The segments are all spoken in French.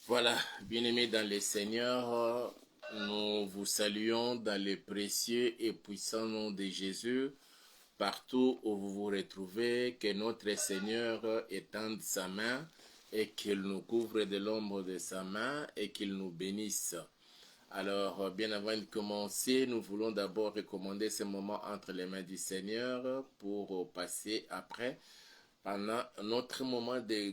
Voilà, bien-aimés dans le Seigneur, nous vous saluons dans le précieux et puissant nom de Jésus, partout où vous vous retrouvez, que notre Seigneur étende sa main et qu'il nous couvre de l'ombre de sa main et qu'il nous bénisse. Alors, bien avant de commencer, nous voulons d'abord recommander ce moment entre les mains du Seigneur pour passer après pendant notre moment de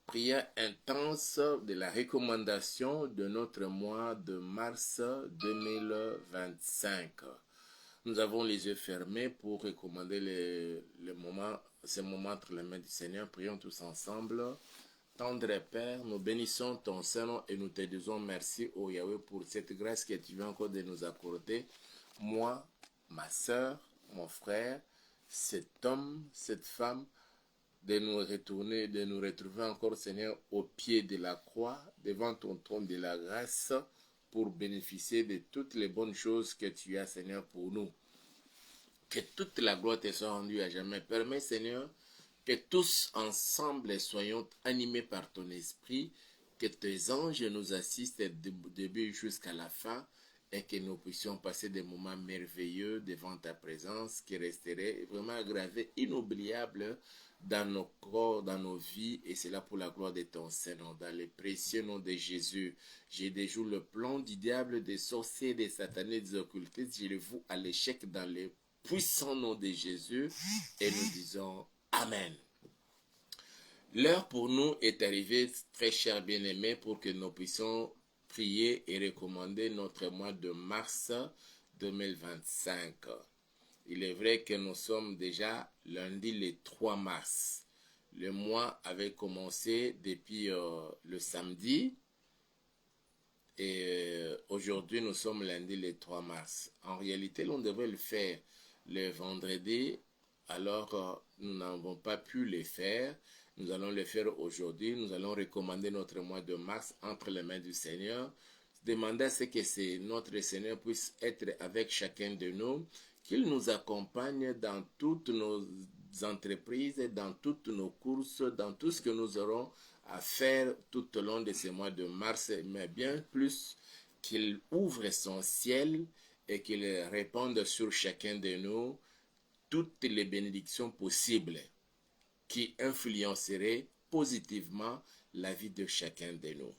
prière intense de la recommandation de notre mois de mars 2025. Nous avons les yeux fermés pour recommander ces moments entre les mains du Seigneur. Prions tous ensemble. Tendre Père, nous bénissons ton Saint-Nom et nous te disons merci, ô Yahweh, pour cette grâce que tu viens encore de nous accorder. Moi, ma soeur, mon frère, cet homme, cette femme, de nous retourner, de nous retrouver encore, Seigneur, au pied de la croix, devant ton trône de la grâce, pour bénéficier de toutes les bonnes choses que tu as, Seigneur, pour nous. Que toute la gloire te soit rendue à jamais. Permets, Seigneur, que tous ensemble soyons animés par ton esprit, que tes anges nous assistent du début jusqu'à la fin, et que nous puissions passer des moments merveilleux devant ta présence qui resteraient vraiment gravés, inoubliables dans nos corps, dans nos vies, et c'est là pour la gloire de ton Saint-Nom. Dans le précieux nom de Jésus, j'ai déjoué le plan du diable, des sorciers, des satanés, des occultistes, je le voue à l'échec dans le puissant nom de Jésus, et nous disons Amen. L'heure pour nous est arrivée, très chers bien-aimés, pour que nous puissions prier et recommander notre mois de mars 2025. Il est vrai que nous sommes déjà lundi le 3 mars. Le mois avait commencé depuis le samedi et aujourd'hui nous sommes lundi le 3 mars. En réalité, on devrait le faire le vendredi, alors nous n'avons pas pu le faire. Nous allons le faire aujourd'hui. Nous allons recommander notre mois de mars entre les mains du Seigneur. Demander à ce que notre Seigneur puisse être avec chacun de nous, qu'il nous accompagne dans toutes nos entreprises, dans toutes nos courses, dans tout ce que nous aurons à faire tout au long de ce mois de mars, mais bien plus qu'il ouvre son ciel et qu'il répande sur chacun de nous toutes les bénédictions possibles qui influenceraient positivement la vie de chacun de nous.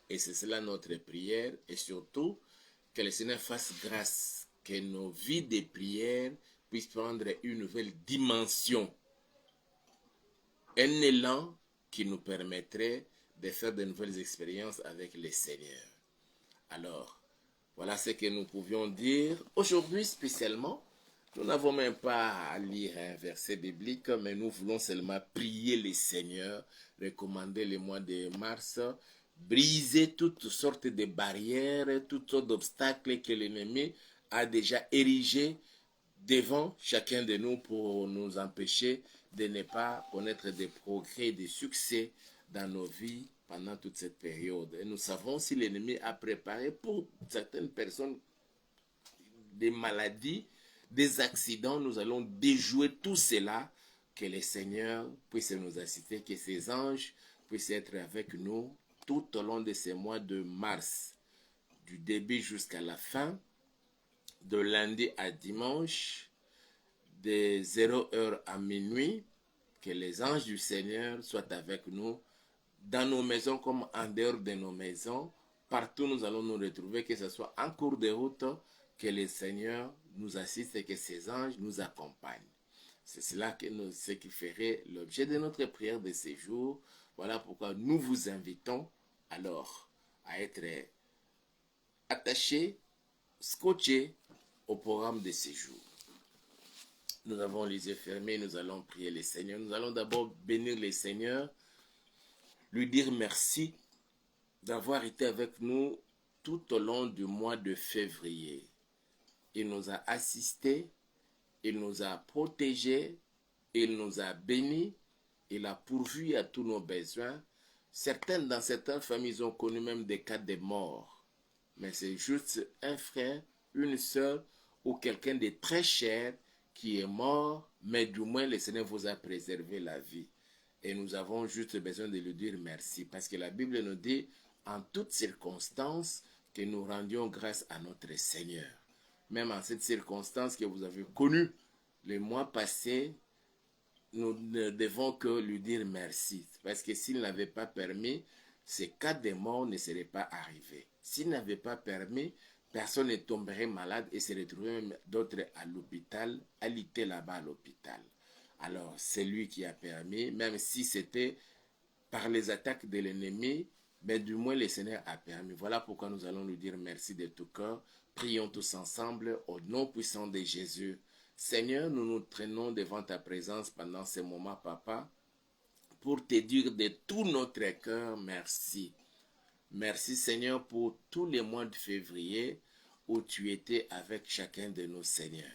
Et c'est cela notre prière, et surtout que le Seigneur fasse grâce, que nos vies de prière puissent prendre une nouvelle dimension, un élan qui nous permettrait de faire de nouvelles expériences avec le Seigneur. Alors, voilà ce que nous pouvions dire. Aujourd'hui spécialement, nous n'avons même pas à lire un verset biblique, mais nous voulons seulement prier le Seigneur, recommander le mois de mars, briser toutes sortes de barrières, toutes sortes d'obstacles que l'ennemi a déjà érigés devant chacun de nous pour nous empêcher de ne pas connaître des progrès, des succès dans nos vies pendant toute cette période. Et nous savons si l'ennemi a préparé pour certaines personnes des maladies, des accidents, nous allons déjouer tout cela, que le Seigneur puisse nous assister, que ses anges puissent être avec nous tout au long de ces mois de mars, du début jusqu'à la fin, de lundi à dimanche, de 0h à minuit, que les anges du Seigneur soient avec nous, dans nos maisons comme en dehors de nos maisons, partout nous allons nous retrouver, que ce soit en cours de route, que le Seigneur nous assiste et que ses anges nous accompagnent. C'est cela ce qui ferait l'objet de notre prière de ces jours. Voilà pourquoi nous vous invitons alors à être attachés, scotchés au programme de ces jours. Nous avons les yeux fermés, nous allons prier le Seigneur. Nous allons d'abord bénir le Seigneur, lui dire merci d'avoir été avec nous tout au long du mois de février. Il nous a assistés, il nous a protégés, il nous a bénis, il a pourvu à tous nos besoins. Dans certaines familles ont connu même des cas de mort. Mais c'est juste un frère, une soeur ou quelqu'un de très cher qui est mort, mais du moins le Seigneur vous a préservé la vie. Et nous avons juste besoin de lui dire merci. Parce que la Bible nous dit, en toutes circonstances, que nous rendions grâce à notre Seigneur. Même en cette circonstance que vous avez connue le mois passé, nous ne devons que lui dire merci. Parce que s'il n'avait pas permis, ces cas de mort ne seraient pas arrivés. S'il n'avait pas permis, personne ne tomberait malade et se retrouverait d'autres à l'hôpital, alité là-bas à l'hôpital. Alors, c'est lui qui a permis, même si c'était par les attaques de l'ennemi, mais du moins le Seigneur a permis. Voilà pourquoi nous allons lui dire merci de tout cœur. Prions tous ensemble au nom puissant de Jésus. Seigneur, nous nous traînons devant ta présence pendant ce moment, Papa, pour te dire de tout notre cœur merci. Merci, Seigneur, pour tous les mois de février où tu étais avec chacun de nos seigneurs.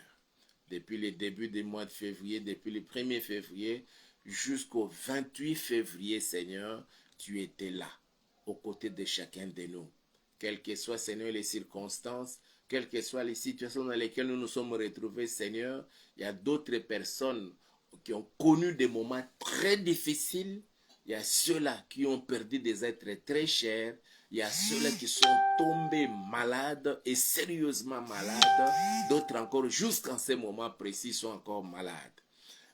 Depuis le début du mois de février, depuis le 1er février jusqu'au 28 février, Seigneur, tu étais là, aux côtés de chacun de nous. Quelles que soient, Seigneur, les circonstances, quelles que soient les situations dans lesquelles nous nous sommes retrouvés, Seigneur, il y a d'autres personnes qui ont connu des moments très difficiles. Il y a ceux-là qui ont perdu des êtres très chers. Il y a ceux-là qui sont tombés malades et sérieusement malades. D'autres encore, jusqu'en ce moment précis, sont encore malades.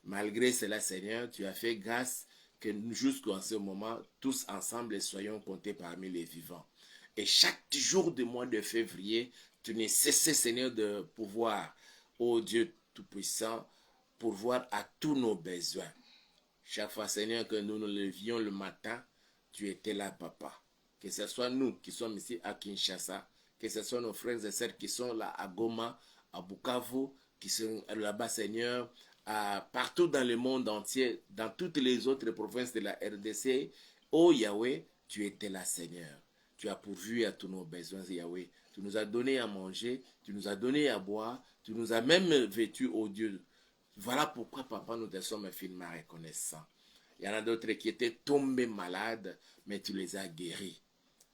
Malgré cela, Seigneur, tu as fait grâce que jusqu'en ce moment, tous ensemble soyons comptés parmi les vivants. Et chaque jour du mois de février, tu n'es cessé, Seigneur, de pouvoir, ô Dieu Tout-Puissant, pourvoir à tous nos besoins. Chaque fois, Seigneur, que nous nous levions le matin, tu étais là, Papa. Que ce soit nous qui sommes ici à Kinshasa, que ce soit nos frères et sœurs qui sont là à Goma, à Bukavu, qui sont là-bas, Seigneur, partout dans le monde entier, dans toutes les autres provinces de la RDC. Oh Yahweh, tu étais là, Seigneur. Tu as pourvu à tous nos besoins, Yahweh. Tu nous as donné à manger, tu nous as donné à boire, tu nous as même vêtus, oh Dieu. Voilà pourquoi, Papa, nous te sommes infiniment reconnaissants. Il y en a d'autres qui étaient tombés malades, mais tu les as guéris.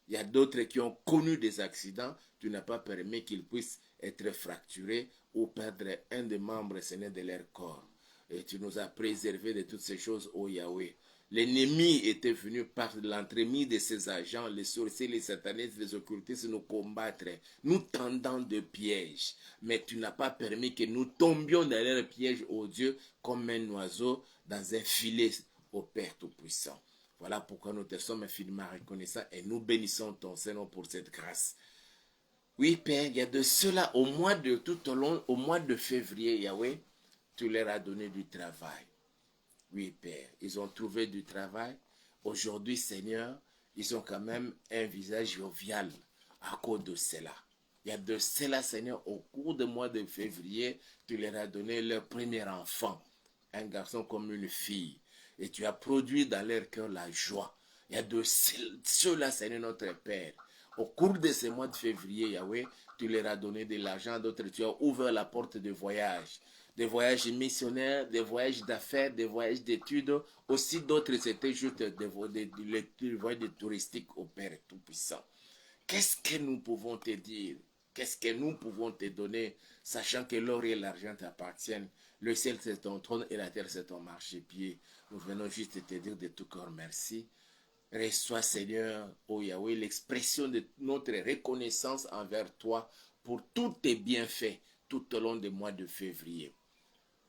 Il y a d'autres qui ont connu des accidents, tu n'as pas permis qu'ils puissent être fracturés ou perdre un des membres, Seigneur, de leur corps. Et tu nous as préservés de toutes ces choses, ô Yahweh. L'ennemi était venu par l'entremise de ses agents, les sorciers, les satanistes, les occultistes, nous combattre, nous tendant de pièges. Mais tu n'as pas permis que nous tombions dans leurs pièges, ô Dieu, comme un oiseau dans un filet, ô Père Tout-Puissant. Voilà pourquoi nous te sommes infiniment reconnaissants et nous bénissons ton Seigneur pour cette grâce. Oui, Père, il y a de cela au mois de février, Yahweh, tu leur as donné du travail. Oui, Père, ils ont trouvé du travail. Aujourd'hui, Seigneur, ils ont quand même un visage jovial à cause de cela. Il y a de cela, Seigneur, au cours du mois de février, tu leur as donné leur premier enfant, un garçon comme une fille. Et tu as produit dans leur cœur la joie. Il y a de cela, Seigneur notre Père. Au cours de ce mois de février, Yahweh, tu leur as donné de l'argent, d'autres tu as ouvert la porte de voyage. Des voyages missionnaires, des voyages d'affaires, des voyages d'études. Aussi d'autres, c'était juste des voyages touristiques au Père Tout-Puissant. Qu'est-ce que nous pouvons te dire? Qu'est-ce que nous pouvons te donner, sachant que l'or et l'argent t'appartiennent? Le ciel c'est ton trône et la terre c'est ton marchepied. Nous venons juste te dire de tout cœur merci. Reçois, Seigneur, ô Yahweh, l'expression de notre reconnaissance envers toi pour tous tes bienfaits tout au long du mois de février.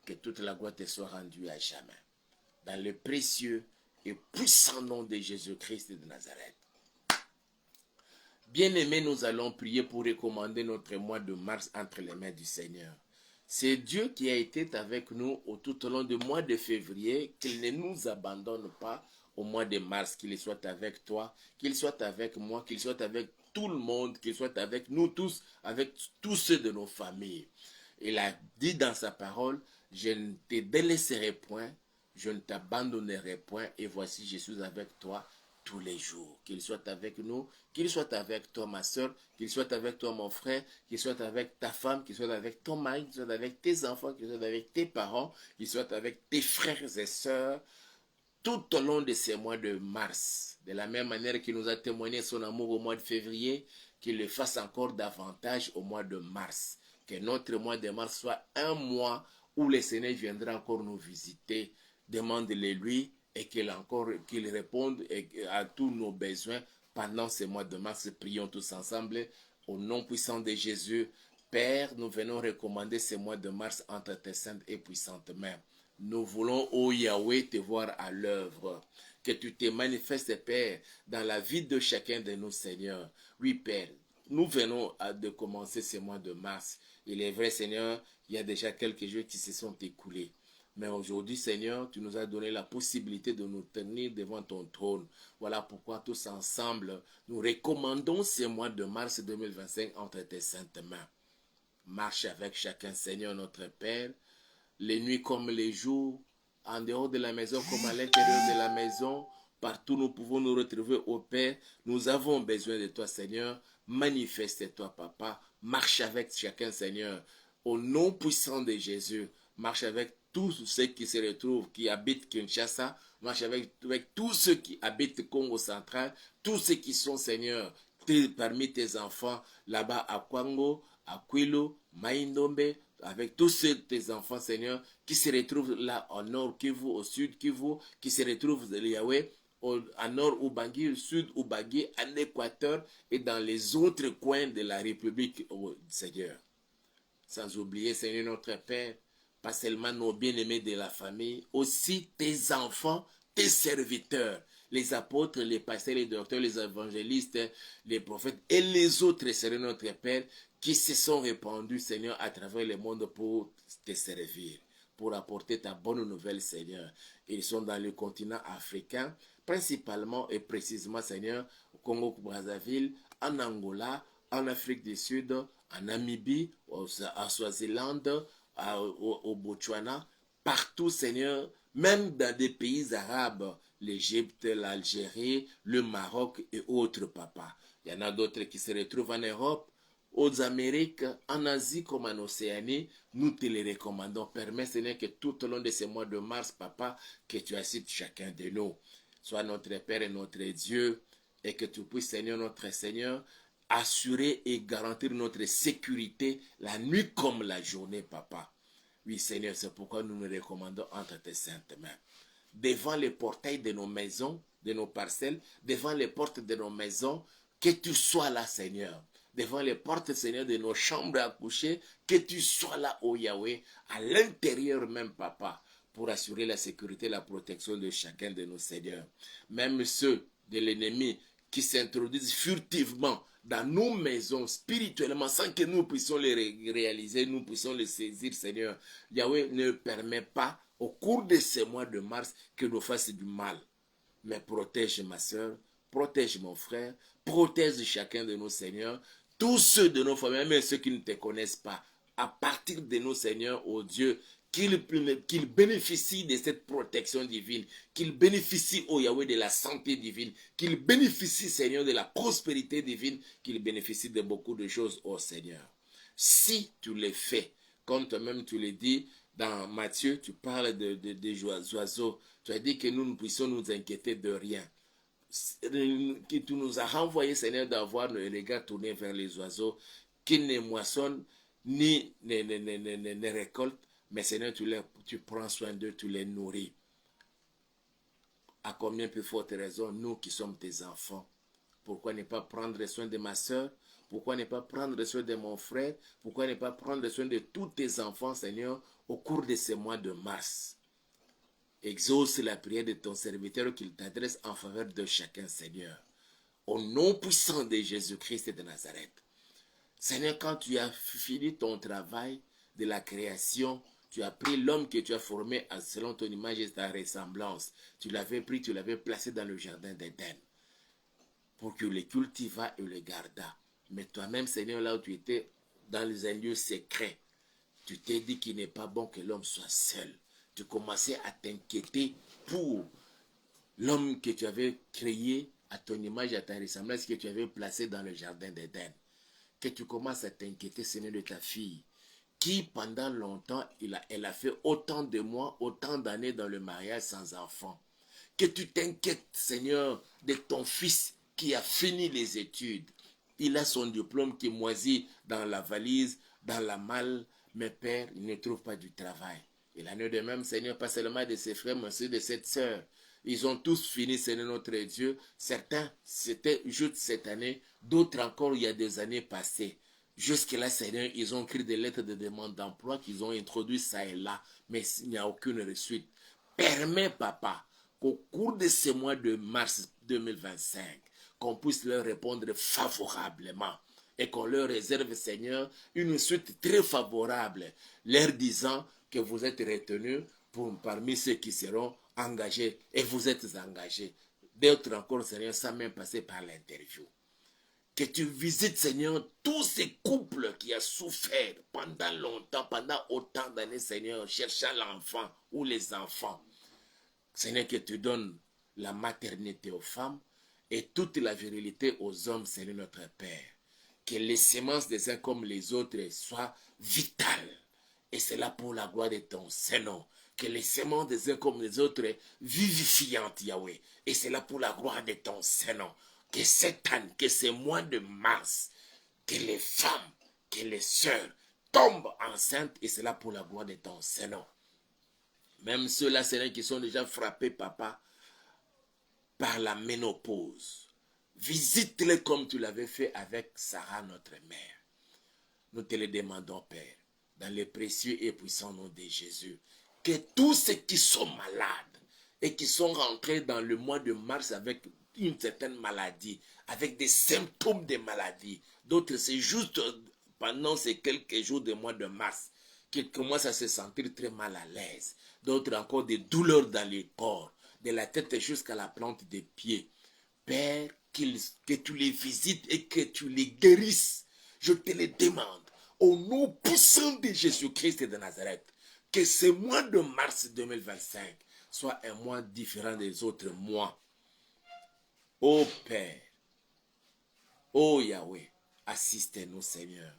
Que toute la gloire te soit rendue à jamais. Dans le précieux et puissant nom de Jésus-Christ de Nazareth. Bien-aimés, nous allons prier pour recommander notre mois de mars entre les mains du Seigneur. C'est Dieu qui a été avec nous tout au long du mois de février, qu'il ne nous abandonne pas au mois de mars, qu'il soit avec toi, qu'il soit avec moi, qu'il soit avec tout le monde, qu'il soit avec nous tous, avec tous ceux de nos familles. Il a dit dans sa parole, je ne te délaisserai point, je ne t'abandonnerai point, et voici je suis avec toi tous les jours. Qu'il soit avec nous, qu'il soit avec toi ma soeur, qu'il soit avec toi mon frère, qu'il soit avec ta femme, qu'il soit avec ton mari, qu'il soit avec tes enfants, qu'il soit avec tes parents, qu'il soit avec tes frères et sœurs, tout au long de ces mois de mars. De la même manière qu'il nous a témoigné son amour au mois de février, qu'il le fasse encore davantage au mois de mars. Que notre mois de mars soit un mois où le Seigneur viendra encore nous visiter. Demande-le lui et qu'il réponde à tous nos besoins pendant ce mois de mars. Prions tous ensemble au nom puissant de Jésus. Père, nous venons recommander ce mois de mars entre tes saintes et puissantes mains. Nous voulons, ô Yahweh, te voir à l'œuvre. Que tu te manifestes, Père, dans la vie de chacun de nous, Seigneur. Oui, Père, nous venons de commencer ce mois de mars. Il est vrai, Seigneur, il y a déjà quelques jours qui se sont écoulés. Mais aujourd'hui, Seigneur, tu nous as donné la possibilité de nous tenir devant ton trône. Voilà pourquoi tous ensemble, nous recommandons ce mois de mars 2025 entre tes saintes mains. Marche avec chacun, Seigneur, notre Père, les nuits comme les jours, en dehors de la maison comme à l'intérieur de la maison. Partout nous pouvons nous retrouver au Père. Nous avons besoin de toi, Seigneur. Manifeste-toi, Papa. Marche avec chacun, Seigneur. Au nom puissant de Jésus, marche avec tous ceux qui se retrouvent, qui habitent Kinshasa. Marche avec tous ceux qui habitent Congo central. Tous ceux qui sont, Seigneur, parmi tes enfants, là-bas à Kwango, à Kwilu, Maïndombe, avec tous tes enfants, Seigneur, qui se retrouvent là au nord Kivu, au sud Kivu, qui se retrouvent, Yahweh, au nord Ubangi, au sud Ubangi, en Équateur et dans les autres coins de la République, oh, Seigneur. Sans oublier, Seigneur notre Père, pas seulement nos bien-aimés de la famille, aussi tes enfants, tes serviteurs, les apôtres, les pasteurs, les docteurs, les évangélistes, les prophètes et les autres, Seigneur notre Père, qui se sont répandus, Seigneur, à travers le monde pour te servir, pour apporter ta bonne nouvelle, Seigneur. Ils sont dans le continent africain, principalement et précisément, Seigneur, au Congo-Brazzaville, en Angola, en Afrique du Sud, en Namibie, à Swaziland, au Botswana, partout, Seigneur, même dans des pays arabes, l'Égypte, l'Algérie, le Maroc et autres, papa. Il y en a d'autres qui se retrouvent en Europe, aux Amériques, en Asie comme en Océanie. Nous te les recommandons. Permets, Seigneur, que tout au long de ce mois de mars, papa, que tu assistes chacun de nous. Sois notre Père et notre Dieu, et que tu puisses, Seigneur, notre Seigneur, assurer et garantir notre sécurité la nuit comme la journée, papa. Oui, Seigneur, c'est pourquoi nous nous recommandons entre tes saintes mains. Devant les portails de nos maisons, de nos parcelles, devant les portes de nos maisons, que tu sois là, Seigneur. Devant les portes, Seigneur, de nos chambres à coucher, que tu sois là, ô Yahweh, à l'intérieur même, papa, pour assurer la sécurité et la protection de chacun de nos seigneurs. Même ceux de l'ennemi qui s'introduisent furtivement dans nos maisons spirituellement sans que nous puissions les réaliser, nous puissions les saisir, Seigneur. Yahweh ne permet pas au cours de ces mois de mars que nous fassions du mal. Mais protège ma soeur, protège mon frère, protège chacun de nos seigneurs, tous ceux de nos familles, même ceux qui ne te connaissent pas, à partir de nos seigneurs, ô Dieu, qu'ils bénéficient de cette protection divine, qu'ils bénéficient, ô Yahweh, de la santé divine, qu'ils bénéficient, Seigneur, de la prospérité divine, qu'ils bénéficient de beaucoup de choses, ô Seigneur. Si tu les fais, comme toi-même tu le dis, dans Matthieu, tu parles des oiseaux, tu as dit que nous ne puissions nous inquiéter de rien. Que tu nous as renvoyé, Seigneur, d'avoir le regard tourné vers les oiseaux, qui ne moissonnent ni ne récoltent, mais Seigneur, tu prends soin d'eux, tu les nourris. À combien plus forte raison, nous qui sommes tes enfants, pourquoi ne pas prendre soin de ma soeur? Pourquoi ne pas prendre soin de mon frère? Pourquoi ne pas prendre soin de tous tes enfants, Seigneur, au cours de ces mois de mars? Exauce la prière de ton serviteur qu'il t'adresse en faveur de chacun, Seigneur. Au nom puissant de Jésus-Christ de Nazareth. Seigneur, quand tu as fini ton travail de la création, tu as pris l'homme que tu as formé selon ton image et ta ressemblance. Tu l'avais pris, tu l'avais placé dans le jardin d'Éden pour que le cultivât et le gardât. Mais toi-même, Seigneur, là où tu étais dans un lieu secret, tu t'es dit qu'il n'est pas bon que l'homme soit seul. Tu commençais à t'inquiéter pour l'homme que tu avais créé à ton image, à ta ressemblance, que tu avais placé dans le jardin d'Éden. Que tu commences à t'inquiéter, Seigneur, de ta fille, qui pendant longtemps, elle a fait autant de mois, autant d'années dans le mariage sans enfant. Que tu t'inquiètes, Seigneur, de ton fils qui a fini les études. Il a son diplôme qui moisit dans la valise, dans la malle, mais Père, il ne trouve pas du travail. Il en est de même, Seigneur, pas seulement de ses frères, mais aussi de cette sœur. Ils ont tous fini, Seigneur notre Dieu. Certains, c'était juste cette année. D'autres encore, il y a des années passées. Jusque-là, Seigneur, ils ont écrit des lettres de demande d'emploi qu'ils ont introduit ça et là. Mais il n'y a aucune suite. Permets, Papa, qu'au cours de ce mois de mars 2025, qu'on puisse leur répondre favorablement et qu'on leur réserve, Seigneur, une suite très favorable, leur disant que vous êtes retenus parmi ceux qui seront engagés et vous êtes engagés. D'autres encore, Seigneur, sans même passer par l'interview. Que tu visites, Seigneur, tous ces couples qui ont souffert pendant longtemps, pendant autant d'années, Seigneur, cherchant l'enfant ou les enfants. Seigneur, que tu donnes la maternité aux femmes et toute la virilité aux hommes, Seigneur notre Père. Que les semences des uns comme les autres soient vitales. Et c'est là pour la gloire de ton Saint-Nom. Que les semences des uns comme les autres vivifiantes, Yahweh. Et c'est là pour la gloire de ton Saint-Nom. Que cette année, que ce mois de mars, que les femmes, que les sœurs tombent enceintes. Et c'est là pour la gloire de ton Saint-Nom. Même ceux-là, Seigneur, qui sont déjà frappés, Papa, par la ménopause. Visite-les comme tu l'avais fait avec Sarah, notre mère. Nous te le demandons, Père, dans le précieux et puissant nom de Jésus, que tous ceux qui sont malades et qui sont rentrés dans le mois de mars avec une certaine maladie, avec des symptômes de maladie, d'autres c'est juste pendant ces quelques jours du mois de mars qu'ils commencent à se sentir très mal à l'aise, d'autres encore des douleurs dans les corps, de la tête jusqu'à la plante des pieds. Père, que tu les visites et que tu les guérisses. Je te le demande, au nom puissant de Jésus-Christ de Nazareth, que ce mois de mars 2025 soit un mois différent des autres mois. Ô Père, ô Yahweh, assistez-nous, Seigneur.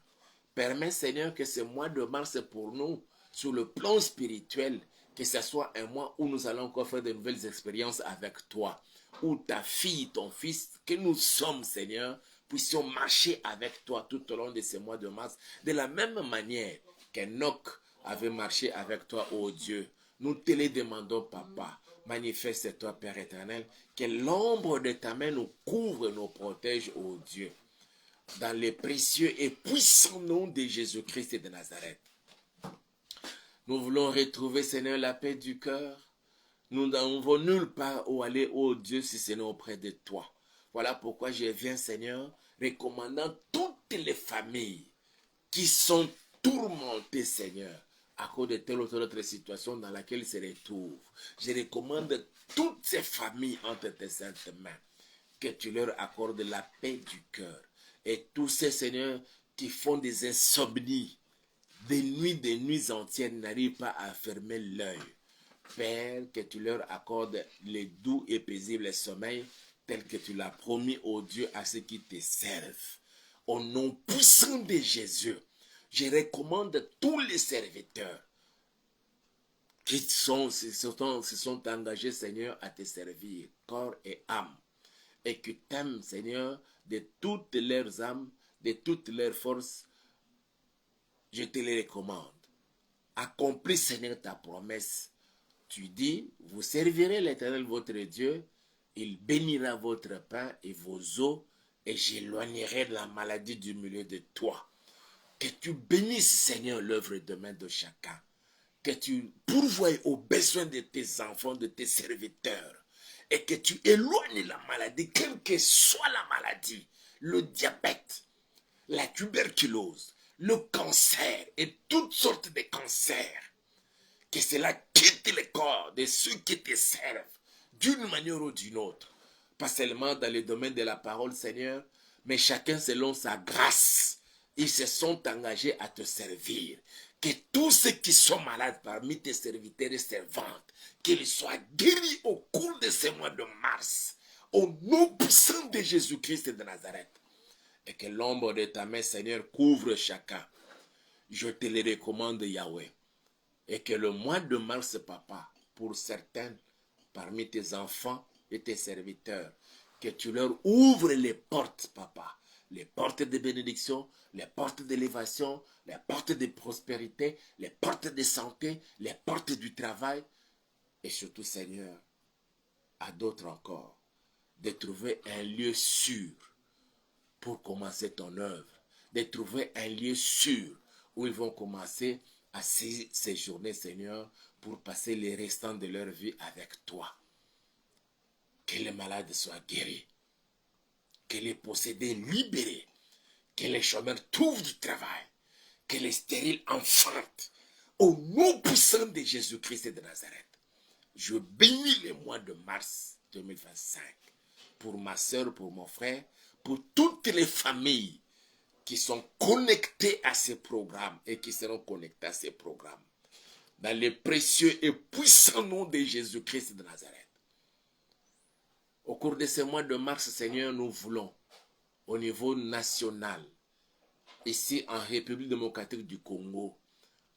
Permets, Seigneur, que ce mois de mars pour nous, sur le plan spirituel, que ce soit un mois où nous allons encore faire de nouvelles expériences avec toi, où ta fille, ton fils, que nous sommes, Seigneur, puissions marcher avec toi tout au long de ce mois de mars, de la même manière qu'Enoch avait marché avec toi, ô Dieu. Nous te le demandons, Papa. Manifeste-toi, Père éternel, que l'ombre de ta main nous couvre et nous protège, ô Dieu. Dans le précieux et puissant nom de Jésus-Christ de Nazareth. Nous voulons retrouver, Seigneur, la paix du cœur. Nous n'avons nulle part où aller, ô Dieu, si ce n'est auprès de toi. Voilà pourquoi je viens, Seigneur, recommandant toutes les familles qui sont tourmentées, Seigneur, à cause de telle ou telle autre situation dans laquelle ils se retrouvent. Je recommande toutes ces familles entre tes saintes mains, que tu leur accordes la paix du cœur. Et tous ces, Seigneurs, qui font des insomnies, des nuits entières, n'arrivent pas à fermer l'œil. Père, que tu leur accordes les doux et paisibles sommeils, tel que tu l'as promis, ô Dieu, à ceux qui te servent. Au nom puissant de Jésus, je recommande tous les serviteurs qui se sont engagés, Seigneur, à te servir, corps et âme, et que t'aimes, Seigneur, de toutes leurs âmes, de toutes leurs forces. Je te les recommande. Accomplis, Seigneur, ta promesse. Tu dis, vous servirez l'Éternel votre Dieu, il bénira votre pain et vos eaux, et j'éloignerai la maladie du milieu de toi. Que tu bénisses, Seigneur, l'œuvre de main de chacun. Que tu pourvoies aux besoins de tes enfants, de tes serviteurs. Et que tu éloignes la maladie, quelle que soit la maladie. Le diabète, la tuberculose, le cancer et toutes sortes de cancers. Que cela quitte le corps de ceux qui te servent d'une manière ou d'une autre. Pas seulement dans le domaine de la parole, Seigneur, mais chacun selon sa grâce. Ils se sont engagés à te servir. Que tous ceux qui sont malades parmi tes serviteurs et servantes, qu'ils soient guéris au cours de ce mois de mars. Au nom puissant de Jésus-Christ de Nazareth. Et que l'ombre de ta main, Seigneur, couvre chacun. Je te le recommande, Yahweh. Et que le mois de mars, Papa, pour certains, parmi tes enfants et tes serviteurs, que tu leur ouvres les portes, Papa. Les portes de bénédiction, les portes d'élévation, les portes de prospérité, les portes de santé, les portes du travail. Et surtout, Seigneur, à d'autres encore de trouver un lieu sûr pour commencer ton œuvre, de trouver un lieu sûr où ils vont commencer à séjourner, Seigneur, pour passer les restants de leur vie avec toi. Que les malades soient guéris, que les possédés libérés, que les chômeurs trouvent du travail, que les stériles enfantent. Au nom puissant de Jésus-Christ de Nazareth, je bénis le mois de mars 2025 pour ma soeur, pour mon frère, pour toutes les familles qui sont connectées à ces programmes et qui seront connectées à ces programmes. Dans le précieux et puissant nom de Jésus-Christ de Nazareth. Au cours de ce mois de mars, Seigneur, nous voulons, au niveau national, ici en République démocratique du Congo,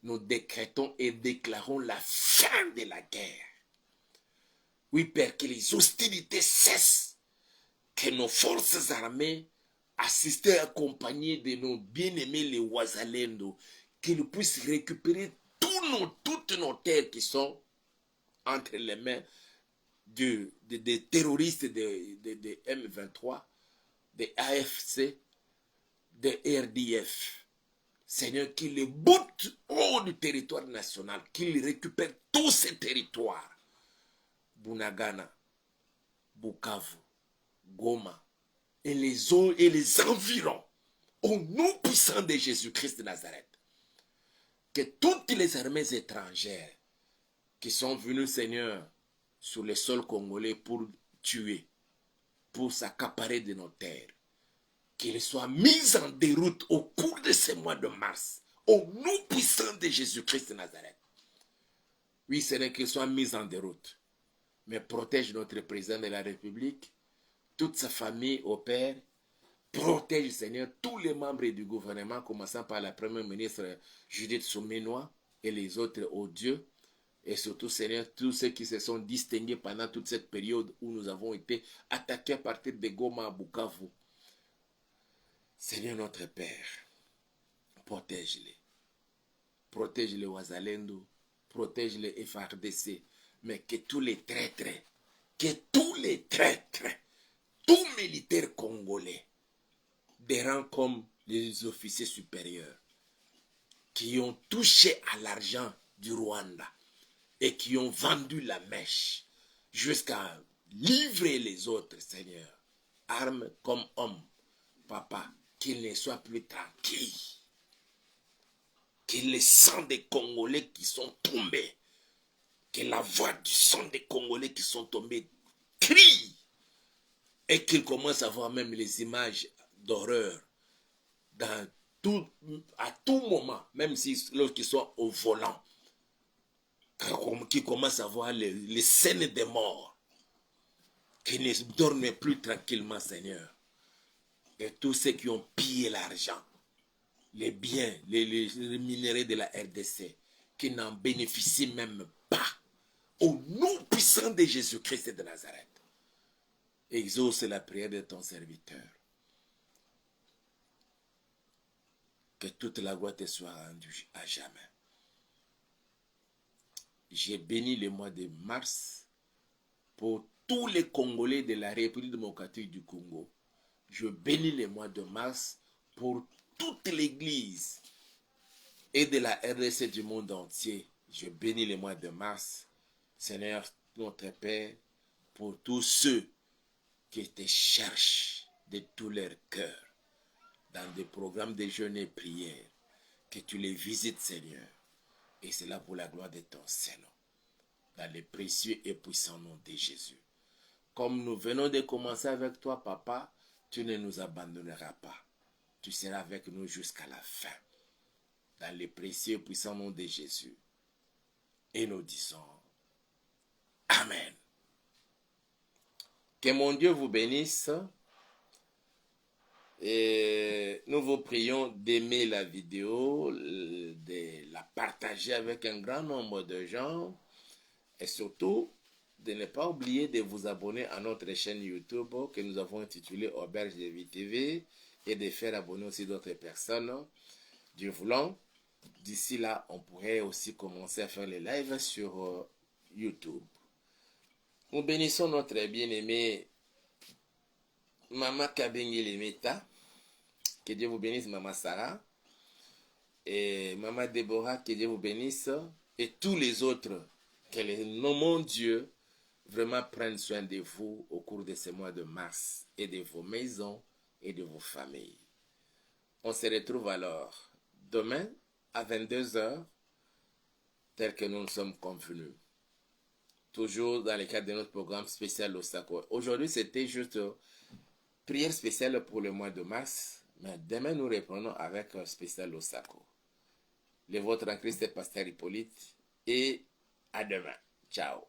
nous décrétons et déclarons la fin de la guerre. Oui, Père, que les hostilités cessent, que nos forces armées, assistées et accompagnées de nos bien-aimés les Wazalendo, qu'ils puissent récupérer toutes nos terres qui sont entre les mains des terroristes de M23, des AFC, des RDF. Seigneur, qu'ils les boutent hors du territoire national, qu'ils récupèrent tous ces territoires. Bunagana, Bukavu, Goma, et les environs, au nom puissant de Jésus-Christ de Nazareth. Que toutes les armées étrangères qui sont venues, Seigneur, sur le sol congolais pour tuer, pour s'accaparer de nos terres, qu'elles soient mises en déroute au cours de ce mois de mars, au nom puissant de Jésus-Christ de Nazareth. Oui, Seigneur, qu'elles soient mises en déroute. Mais protège notre président de la République, toute sa famille au Père. Protège, Seigneur, tous les membres du gouvernement, commençant par la première ministre Judith Soumenoua et les autres, oh Dieu. Et surtout, Seigneur, tous ceux qui se sont distingués pendant toute cette période où nous avons été attaqués à partir de Goma à Bukavu. Seigneur notre Père, protège-les. Protège les Wazalendo, protège les FARDC, mais que tous les traîtres, tous militaires congolais, des rangs comme les officiers supérieurs, qui ont touché à l'argent du Rwanda et qui ont vendu la mèche jusqu'à livrer les autres, Seigneur, armes comme hommes, papa, qu'ils ne soient plus tranquilles. Que le sang des Congolais qui sont tombés, que la voix du sang des Congolais qui sont tombés crie et qu'ils commencent à voir même les images d'horreur à tout moment, même si lorsqu'ils sont au volant, qu'ils commencent à voir les scènes des morts, qu'ils ne dorment plus tranquillement, Seigneur. Et tous ceux qui ont pillé l'argent, les biens, les minéraux de la RDC, qui n'en bénéficient même pas. Au nom puissant de Jésus-Christ de Nazareth, exauce la prière de ton serviteur. Que toute la gloire te soit rendue à jamais. J'ai béni le mois de mars pour tous les Congolais de la République démocratique du Congo. Je bénis le mois de mars pour toute l'Église et de la RDC du monde entier. Je bénis le mois de mars, Seigneur notre Père, pour tous ceux qui te cherchent de tout leur cœur dans des programmes de jeûne et prière, que tu les visites, Seigneur, et c'est là pour la gloire de ton Saint-Nom, dans le précieux et puissant nom de Jésus. Comme nous venons de commencer avec toi, Papa, tu ne nous abandonneras pas. Tu seras avec nous jusqu'à la fin, dans le précieux et puissant nom de Jésus. Et nous disons Amen. Que mon Dieu vous bénisse. Et nous vous prions d'aimer la vidéo, de la partager avec un grand nombre de gens et surtout de ne pas oublier de vous abonner à notre chaîne YouTube que nous avons intitulée Auberge de Vie TV et de faire abonner aussi d'autres personnes. Dieu voulant, d'ici là, on pourrait aussi commencer à faire les lives sur YouTube. Nous bénissons notre bien-aimé Maman Kabengi Lemeta. Que Dieu vous bénisse, Maman Sarah. Et Maman Déborah, que Dieu vous bénisse. Et tous les autres, que le nom de Dieu vraiment prenne soin de vous au cours de ce mois de mars et de vos maisons et de vos familles. On se retrouve alors demain à 22 heures, tel que nous nous sommes convenus. Toujours dans le cadre de notre programme spécial Losako. Aujourd'hui, c'était juste prière spéciale pour le mois de mars, mais demain, nous reprenons avec un spécial Losako. Le vôtre en Christ est Pasteur Hippolyte et à demain. Ciao.